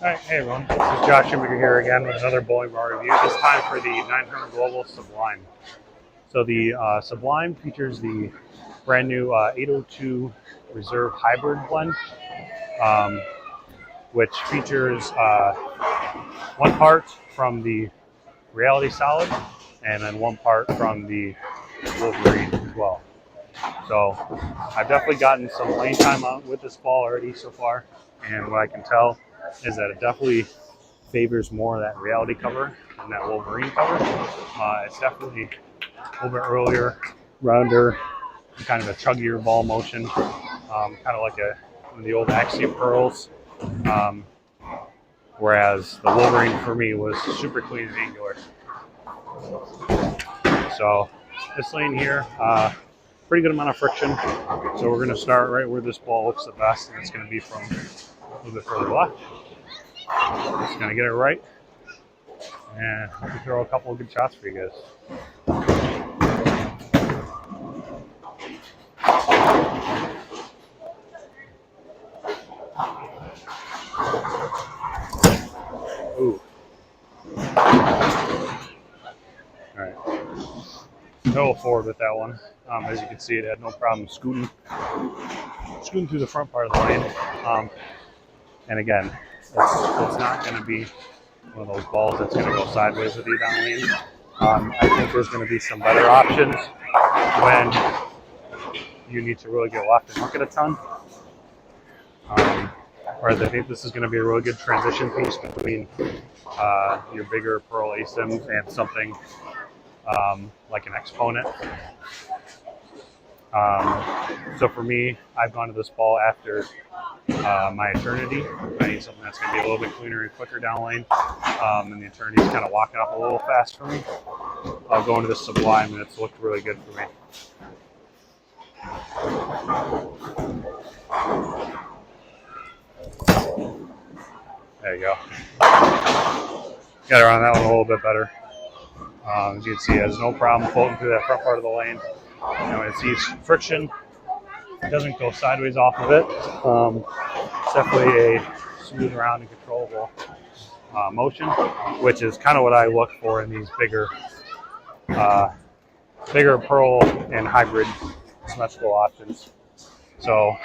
Alright, hey everyone, this is Josh Shoemaker here again with another bowling ball review, this time for the 900 Global Sublime. So the Sublime features the brand new 802 Reserve Hybrid blend, which features one part from the Reality Solid and then one part from the Wolverine as well. So I've definitely gotten some lane time out with this ball already so far, and what I can tell is that it definitely favors more of that reality cover than that Wolverine cover. It's definitely a little bit earlier, rounder, kind of a chuggier ball motion, kind of like one of the old Axiom Pearls. Whereas the Wolverine for me was super clean and angular. So this lane here, pretty good amount of friction. So we're going to start right where this ball looks the best, and it's going to be from a little bit further left. Just going to get it right, and let me throw a couple of good shots for you guys. Ooh. Alright. No forward with that one. As you can see, it had no problem scooting through the front part of the lane. And again, it's not going to be one of those balls that's going to go sideways with you down lane. I think there's going to be some better options when you need to really get left and hook it a ton. Whereas I think this is going to be a really good transition piece between your bigger Pearl ASIMs and something like an Exponent. So for me, I've gone to this ball after my Eternity. I need something that's going to be a little bit cleaner and quicker down lane. And the Eternity's kind of walking up a little fast for me. I'll go into the Sublime, and it's looked really good for me. There you go. Got around that one a little bit better. As you can see, it has no problem floating through that front part of the lane. When it sees friction, it doesn't go sideways off of it. It's definitely a smooth, round, and controllable motion, which is kind of what I look for in these bigger Pearl and hybrid symmetrical options. So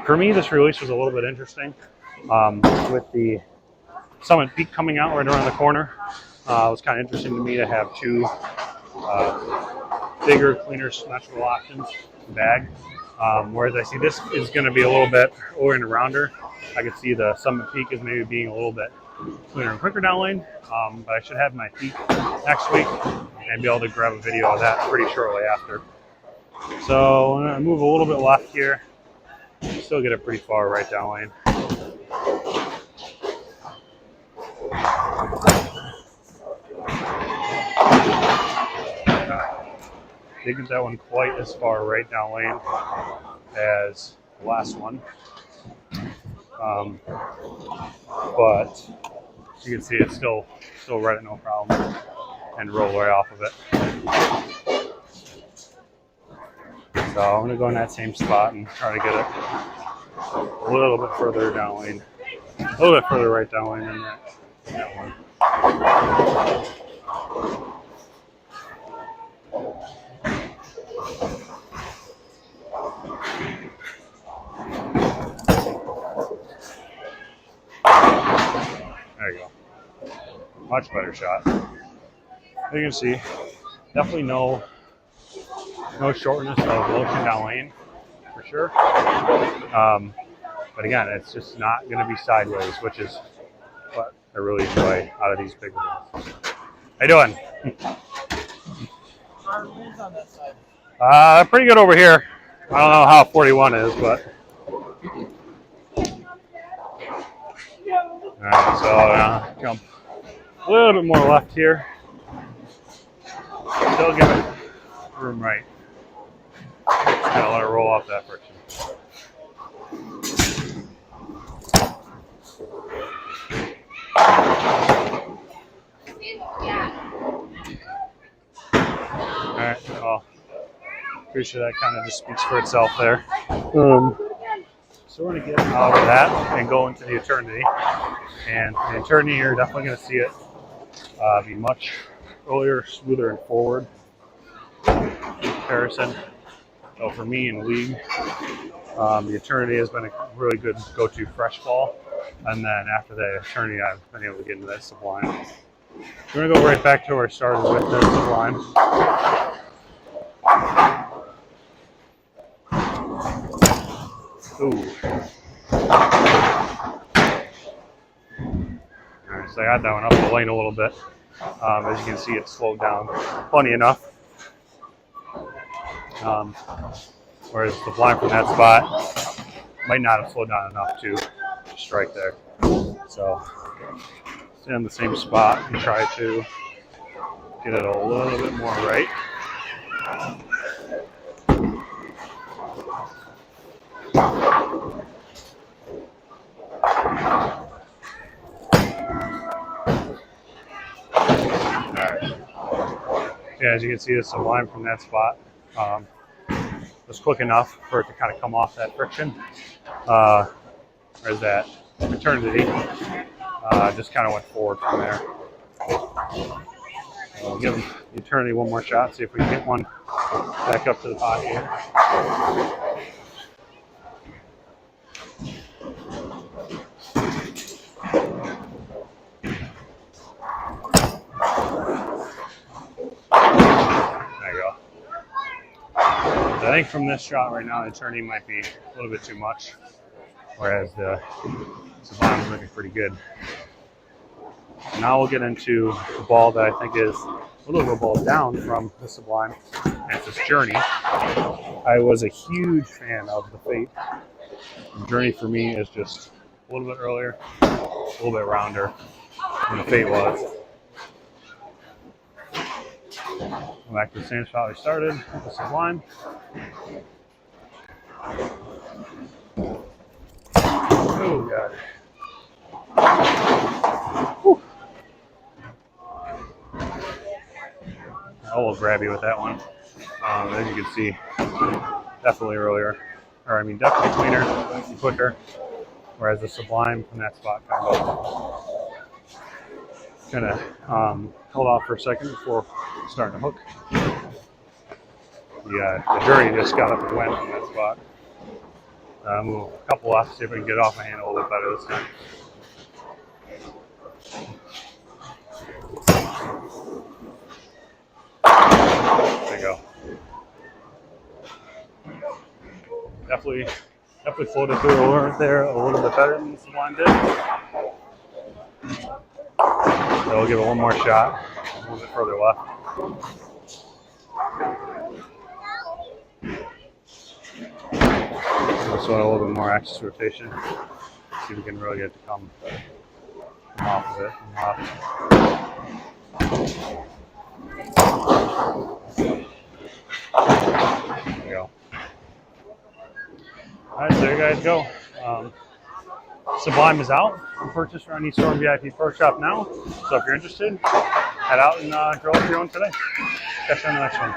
for me, this release was a little bit interesting. With the Summit Peak coming out right around the corner, it was kind of interesting to me to have two bigger, cleaner symmetrical options in the bag. Whereas I see this is going to be a little bit over and rounder. I could see the Summit Peak as maybe being a little bit cleaner and quicker down lane. But I should have my peak next week and be able to grab a video of that pretty shortly after. So I'm going to move a little bit left here. Still get it pretty far right down lane. Didn't get that one quite as far right down lane as the last one. But you can see it's still right at no problem and roll right off of it. So I'm going to go in that same spot and try to get it a little bit further down lane. A little bit further right down lane than that one. There you go. Much better shot. As you can see, definitely no shortness of motion down lane, for sure. But again, it's just not going to be sideways, which is what I really enjoy out of these big ones. How you doing? Our winds on that side. Pretty good over here. I don't know how 41 is, but. Alright, so jump a little bit more left here. Still give it room right. Just gotta let it roll off that friction. Alright, well, pretty sure that kind of just speaks for itself there. So we're going to get out of that and go into the Eternity. And the eternity, you're definitely going to see it be much earlier, smoother, and forward in comparison. So for me in league, the eternity has been a really good go-to fresh ball. And then after that eternity, I've been able to get into that Sublime. We're going to go right back to where I started with the Sublime. Ooh. Alright, so I got that one up the lane a little bit. As you can see, it slowed down plenty enough. Whereas the blind from that spot might not have slowed down enough to strike there. So stay in the same spot and try to get it a little bit more right. Yeah, as you can see, the Sublime from that spot was quick enough for it to kind of come off that friction. Whereas that eternity just kind of went forward from there. So we'll give the eternity one more shot, see if we can get one back up to the pocket here. I think from this shot right now, the eternity might be a little bit too much, whereas the Sublime is looking pretty good. Now we'll get into the ball that I think is a little bit of a ball down from the Sublime, and it's this Journey. I was a huge fan of the Fate. The Journey for me is just a little bit earlier, a little bit rounder than the Fate was. Go back to the same spot we started with the Sublime. Oh, God. Whew. I will grab you with that one. As you can see, definitely earlier. Definitely cleaner and quicker. Whereas the Sublime from that spot kind of held off for a second before starting to hook. The Journey just got up and went on that spot. Move a couple off, see if we can get off my hand a little bit better this time. There you go. Definitely floated through the lure there a little bit better than the Sublime did. So we'll give it one more shot, a little bit further left. This one a little bit more axis rotation. See if we can really get it to come off of it. There we go. Alright, so there you guys go. Sublime is out. Purchase for any Storm VIP Pro Shop now. So if you're interested, head out and drill up your own today. Catch you on the next one.